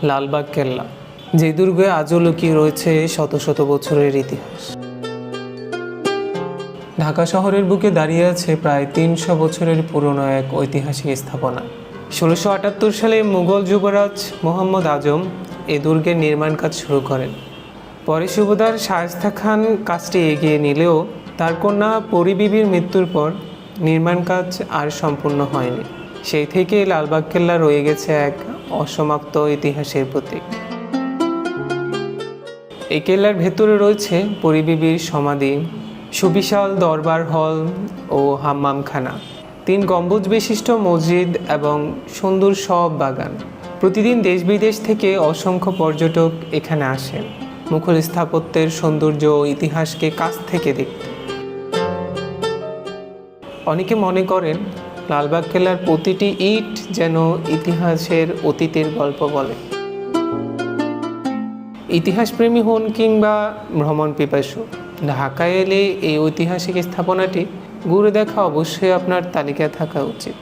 লালবাগ কেল্লা, যে দুর্গে আজও লুকিয়ে রয়েছে শত শত বছরের ইতিহাস। ঢাকা শহরের বুকে দাঁড়িয়ে আছে প্রায় ৩০০ বছরের পুরনো এক ঐতিহাসিক স্থাপনা। ১৬৭৮ সালে মুঘল যুবরাজ মোহাম্মদ আজম এ দুর্গের নির্মাণ কাজ শুরু করেন। পরে সুবেদার শায়েস্তা খান কাজটি এগিয়ে নিলেও তার কন্যা পরী বিবির মৃত্যুর পর নির্মাণ কাজ আর সম্পূর্ণ হয়নি। সেই থেকে লালবাগ কেল্লা রয়ে গেছে এক অসমাপ্ত ইতিহাসের প্রতীক। এই কেল্লার ভেতরে রয়েছে পরী বিবির সমাধি, সুবিশাল দরবার হল ও হাম্মামখানা, ৩ গম্বুজ বিশিষ্ট মসজিদ এবং সুন্দর সব বাগান। প্রতিদিন দেশ বিদেশ থেকে অসংখ্য পর্যটক এখানে আসেন মুঘল স্থাপত্যের সৌন্দর্য ও ইতিহাসকে কাছ থেকে দেখতে। অনেকে মনে করেন লালবাগ কেল্লার প্রতিটি ইট যেন ইতিহাসের অতীতের গল্প বলে। ইতিহাসপ্রেমী হন কিংবা ভ্রমণ পিপাসু, ঢাকায় এলে এই ঐতিহাসিক স্থাপনাটি ঘুরে দেখা অবশ্যই আপনার তালিকায় থাকা উচিত।